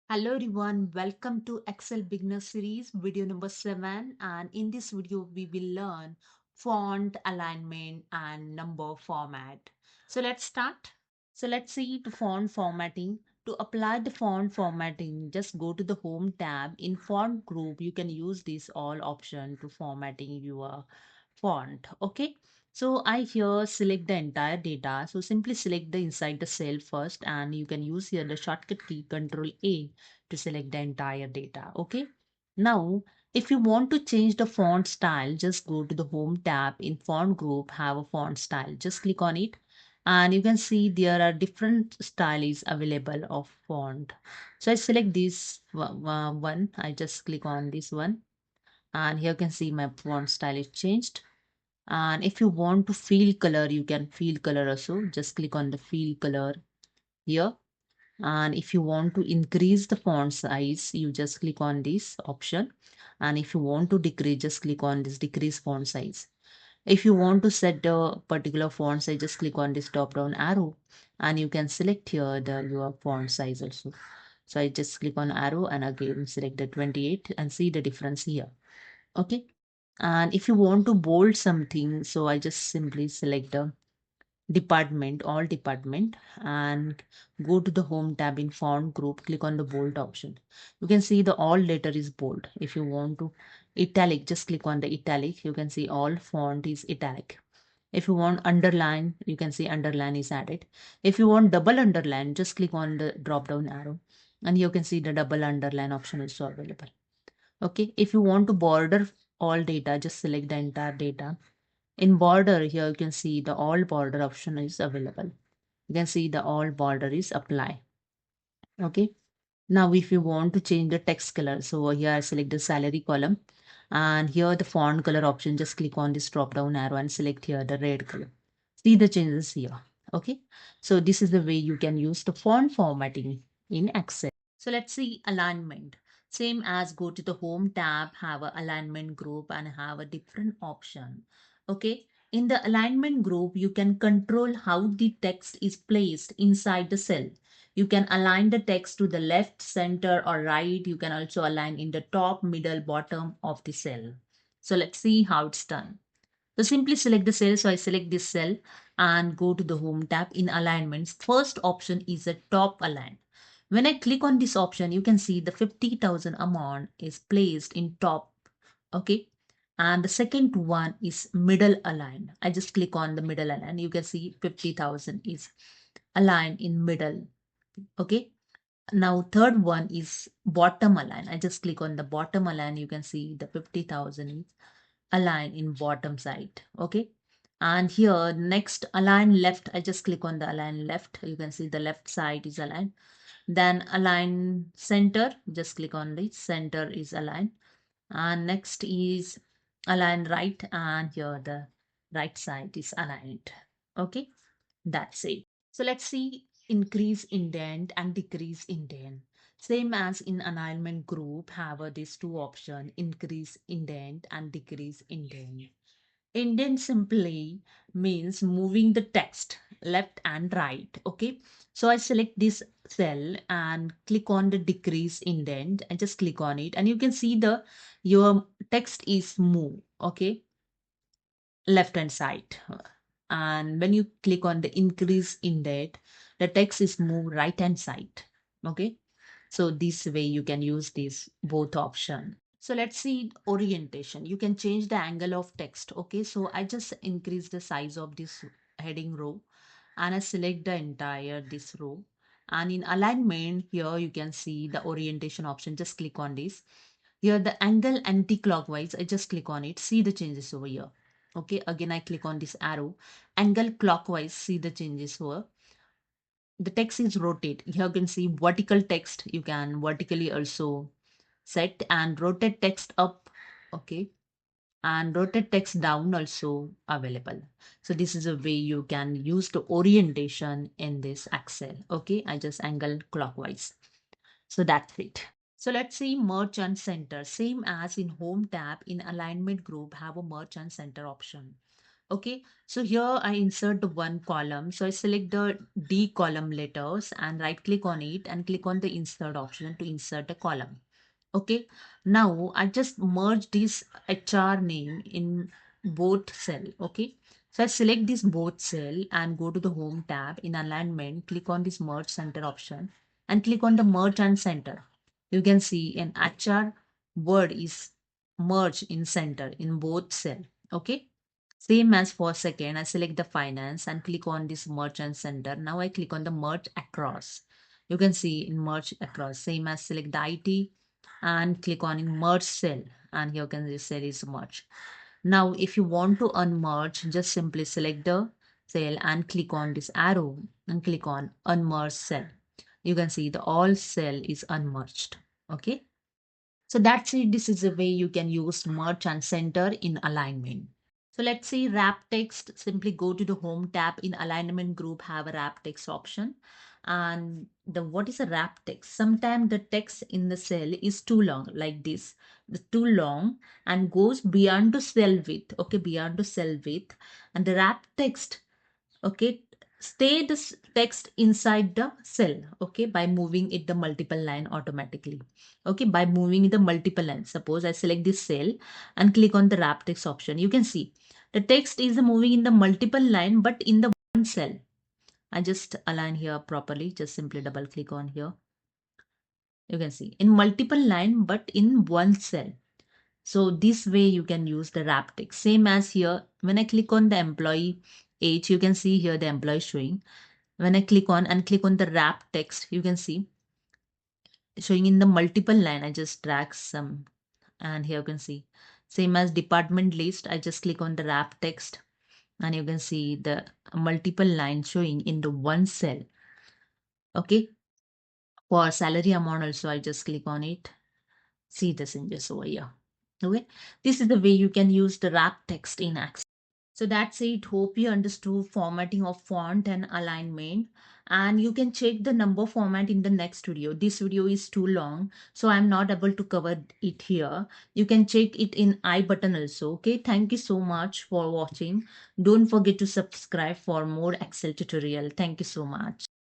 Hello everyone, welcome to Excel Beginner Series video number 7, and in this video we will learn font alignment and number format. So let's start. So let's see the font formatting. To apply the font formatting, just go to the home tab. In font group, you can use this all option to formatting your font. Okay. So I here select the entire data. So simply select the inside the cell first, and you can use here the shortcut key Ctrl A to select the entire data. Okay. Now, if you want to change the font style, just go to the home tab. In font group, have a font style. Just click on it and you can see there are different styles available of font. So I select this one. I just click on this one and here you can see my font style is changed. And if you want to fill color, you can fill color also. Just click on the fill color here. And if you want to increase the font size, you just click on this option. And if you want to decrease, just click on this decrease font size. If you want to set a particular font size, just click on this drop down arrow and you can select here your font size also. So I just click on arrow and again select the 28 and see the difference here. Okay. And if you want to bold something, so I just simply select the department, all department, and go to the home tab. In font group, click on the bold option. You can see the all letter is bold. If you want to italic, just click on the italic. You can see all font is italic. If you want underline, you can see underline is added. If you want double underline, just click on the drop down arrow and you can see the double underline option is also available. Okay. If you want to border all data, just select the entire data. In border here, you can see the all border option is available. You can see the all border is apply. Okay. Now, if you want to change the text color, so over here I select the salary column and here the font color option, just click on this drop down arrow and select here the red color. See the changes here. Okay. So this is the way you can use the font formatting in Excel. So let's see alignment. Same as go to the home tab, have a alignment group and have a different option. Okay. In the alignment group, you can control how the text is placed inside the cell. You can align the text to the left, center or right. You can also align in the top, middle, bottom of the cell. So let's see how it's done. So simply select the cell. So I select this cell and go to the home tab. In alignments, first option is a top align. When I click on this option, you can see the 50,000 amount is placed in top. Okay. And the second one is middle align. I just click on the middle align. You can see 50,000 is aligned in middle. Okay. Now third one is bottom align. I just click on the bottom align. You can see the 50,000 is aligned in bottom side. Okay. And here next align left. I just click on the align left. You can see the left side is aligned. Then align center. Just click on the center is aligned. And next is align right. And here the right side is aligned. Okay. That's it. So let's see increase indent and decrease indent. Same as in alignment group, have these two options, increase indent and decrease indent. Indent simply means moving the text left and right. Okay. So I select this cell and click on the decrease indent and just click on it. And you can see your text is move. Okay. Left hand side. And when you click on the increase indent, the text is moved right hand side. Okay. So this way you can use this both option. So let's see orientation. You can change the angle of text. Okay. So I just increase the size of this heading row and I select the entire this row. And in alignment here, you can see the orientation option. Just click on this. Here the angle anti-clockwise. I just click on it. See the changes over here. Okay, again I click on this arrow. Angle clockwise, see the changes here. The text is rotate. Here you can see vertical text. You can vertically also set and rotate text up. Okay. And rotate text down also available. So this is a way you can use the orientation in this Excel. Okay. I just angle clockwise. So that's it. So let's see merge and center. Same as in home tab, in alignment group have a merge and center option. Okay, so here I insert the one column. So I select the D column letters and right click on it and click on the insert option to insert a column. Okay, now I just merge this HR name in both cell. Okay, so I select this both cell and go to the home tab in alignment, click on this merge center option and click on the merge and center. You can see an HR word is merged in center in both cell. Okay, same as for second, I select the finance and click on this merge and center. Now I click on the merge across. You can see in merge across, same as select the IT and click on in merge cell, and here you can see cell is merge. Now if you want to unmerge, just simply select the cell and click on this arrow and click on unmerge cell. You can see the all cell is unmerged. Okay, so that's it. This is the way you can use merge and center in alignment. So let's see wrap text. Simply go to the home tab in alignment group, have a wrap text option. And the what is a wrap text? Sometimes the text in the cell is too long, like this, the too long and goes beyond the cell width. Okay, beyond the cell width. And the wrap text, okay, stay this text inside the cell, okay, by moving it the multiple line automatically. Okay, by moving the multiple line, suppose I select this cell and click on the wrap text option, you can see the text is moving in the multiple line but in the one cell. I just align here properly, just simply double click on here. You can see in multiple line but in one cell. So this way you can use the wrap text. Same as here, when I click on the employee age, you can see here the employee showing. When I click on the wrap text, you can see showing in the multiple line. I just drag some and here you can see same as department list. I just click on the wrap text and you can see the multiple line showing in the one cell. Okay. For salary amount also, I just click on it. See the changes over here. Okay. This is the way you can use the wrap text in Access. So that's it. Hope you understood formatting of font and alignment. And you can check the number format in the next video. This video is too long, so I'm not able to cover it here. You can check it in I button also. Okay. Thank you so much for watching. Don't forget to subscribe for more Excel tutorial. Thank you so much.